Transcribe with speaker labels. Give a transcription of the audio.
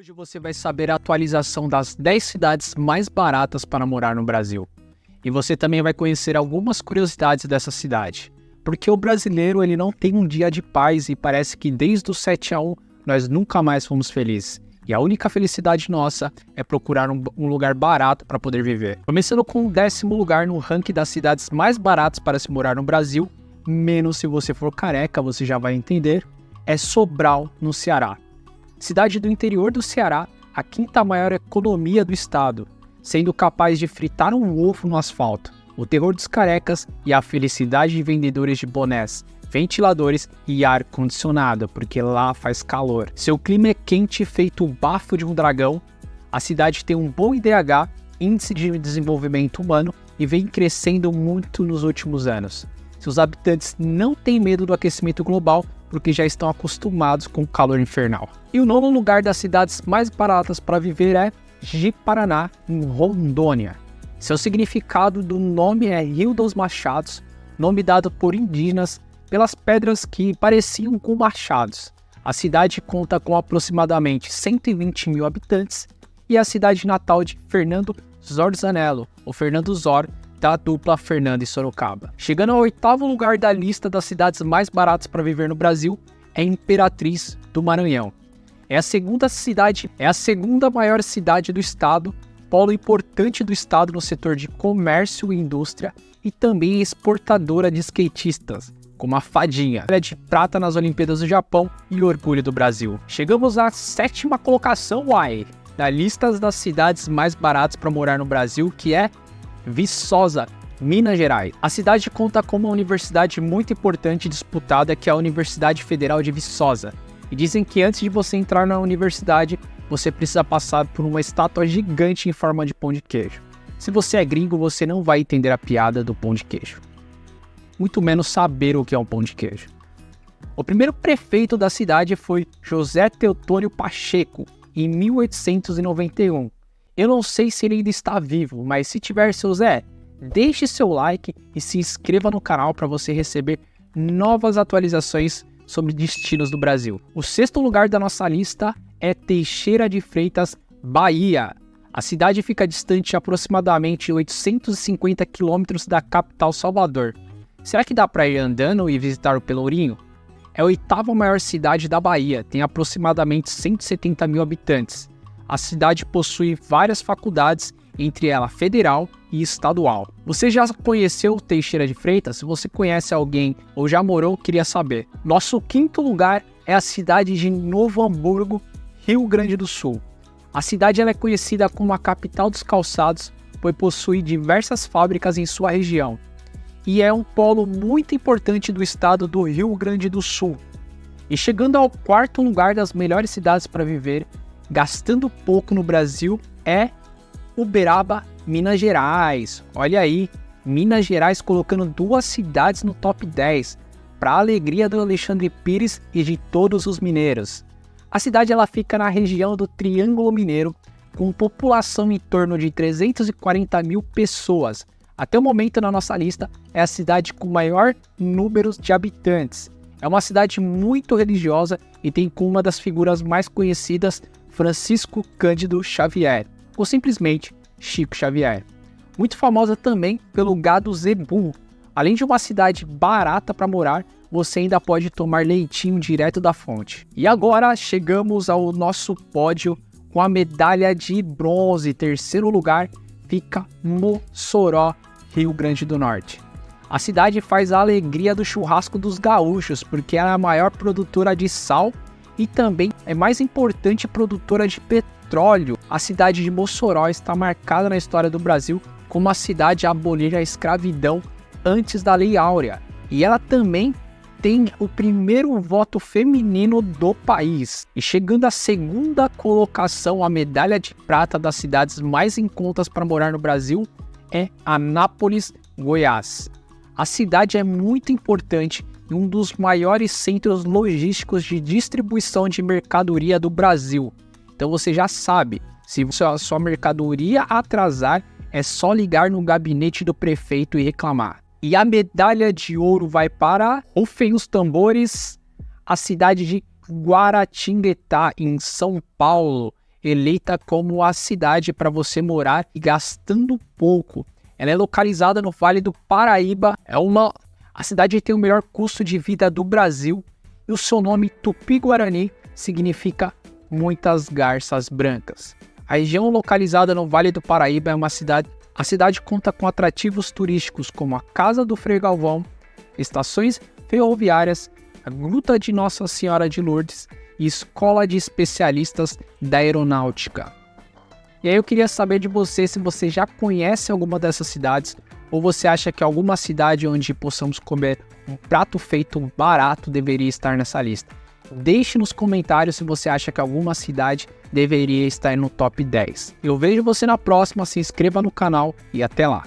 Speaker 1: Hoje você vai saber a atualização das 10 cidades mais baratas para morar no Brasil. E você também vai conhecer algumas curiosidades dessa cidade. Porque o brasileiro ele não tem um dia de paz e parece que desde o 7-1 nós nunca mais fomos felizes. E a única felicidade nossa é procurar um lugar barato para poder viver. Começando com o 10º lugar no ranking das cidades mais baratas para se morar no Brasil, menos se você for careca, você já vai entender, é Sobral, no Ceará. Cidade do interior do Ceará, a 5ª maior economia do estado, sendo capaz de fritar um ovo no asfalto, o terror dos carecas e a felicidade de vendedores de bonés, ventiladores e ar-condicionado, porque lá faz calor. Seu clima é quente, feito o bafo de um dragão. A cidade tem um bom IDH, Índice de Desenvolvimento Humano, e vem crescendo muito nos últimos anos. Seus habitantes não têm medo do aquecimento global, porque já estão acostumados com o calor infernal. E o 9º lugar das cidades mais baratas para viver é Ji-Paraná, em Rondônia. Seu significado do nome é Rio dos Machados, nome dado por indígenas pelas pedras que pareciam com machados. A cidade conta com aproximadamente 120 mil habitantes e é a cidade natal de Fernando Zorzanello, ou Fernando Zor, da dupla Fernando e Sorocaba. Chegando ao 8º lugar da lista das cidades mais baratas para viver no Brasil, é Imperatriz do Maranhão. É a segunda maior cidade do estado, polo importante do estado no setor de comércio e indústria e também exportadora de skatistas, como a Fadinha, medalha de prata nas Olimpíadas do Japão e orgulho do Brasil. Chegamos à 7ª colocação, da lista das cidades mais baratas para morar no Brasil, que é Viçosa, Minas Gerais. A cidade conta com uma universidade muito importante e disputada, que é a Universidade Federal de Viçosa. E dizem que antes de você entrar na universidade, você precisa passar por uma estátua gigante em forma de pão de queijo. Se você é gringo, você não vai entender a piada do pão de queijo. Muito menos saber o que é um pão de queijo. O primeiro prefeito da cidade foi José Teotônio Pacheco, em 1891. Eu não sei se ele ainda está vivo, mas se tiver, seu Zé, deixe seu like e se inscreva no canal para você receber novas atualizações sobre destinos do Brasil. O 6º lugar da nossa lista é Teixeira de Freitas, Bahia. A cidade fica distante aproximadamente 850 quilômetros da capital Salvador. Será que dá para ir andando e visitar o Pelourinho? É a 8ª maior cidade da Bahia, tem aproximadamente 170 mil habitantes. A cidade possui várias faculdades, entre elas federal e estadual. Você já conheceu Teixeira de Freitas? Se você conhece alguém ou já morou, queria saber. Nosso 5º lugar é a cidade de Novo Hamburgo, Rio Grande do Sul. A cidade ela é conhecida como a capital dos calçados, pois possui diversas fábricas em sua região. E é um polo muito importante do estado do Rio Grande do Sul. E chegando ao 4º lugar das melhores cidades para viver, gastando pouco no Brasil, é Uberaba, Minas Gerais. Olha aí, Minas Gerais colocando 2 cidades no top 10, para a alegria do Alexandre Pires e de todos os mineiros. A cidade ela fica na região do Triângulo Mineiro, com população em torno de 340 mil pessoas. Até o momento na nossa lista é a cidade com maior número de habitantes. É uma cidade muito religiosa e tem como uma das figuras mais conhecidas Francisco Cândido Xavier, ou simplesmente Chico Xavier. Muito famosa também pelo gado zebu. Além de uma cidade barata para morar, você ainda pode tomar leitinho direto da fonte. E agora chegamos ao nosso pódio com a medalha de bronze. 3º lugar fica Mossoró, Rio Grande do Norte. A cidade faz a alegria do churrasco dos gaúchos, porque é a maior produtora de sal e também é mais importante produtora de petróleo. A cidade de Mossoró está marcada na história do Brasil como a cidade a abolir a escravidão antes da Lei Áurea. E ela também tem o primeiro voto feminino do país. E chegando à 2ª colocação, a medalha de prata das cidades mais em contas para morar no Brasil é Anápolis, Goiás. A cidade é muito importante e um dos maiores centros logísticos de distribuição de mercadoria do Brasil. Então você já sabe, se a sua mercadoria atrasar, é só ligar no gabinete do prefeito e reclamar. E a medalha de ouro vai para, rufem os tambores, a cidade de Guaratinguetá, em São Paulo. eleita como a cidade para você morar e gastando pouco. Ela é localizada no Vale do Paraíba, a cidade tem o melhor custo de vida do Brasil e o seu nome Tupi-Guarani significa muitas garças brancas. A região localizada no Vale do Paraíba é a cidade conta com atrativos turísticos como a Casa do Frei Galvão, estações ferroviárias, a Gruta de Nossa Senhora de Lourdes e Escola de Especialistas da Aeronáutica. E aí eu queria saber de você se você já conhece alguma dessas cidades ou você acha que alguma cidade onde possamos comer um prato feito barato deveria estar nessa lista. Deixe nos comentários se você acha que alguma cidade deveria estar no top 10. Eu vejo você na próxima, se inscreva no canal e até lá!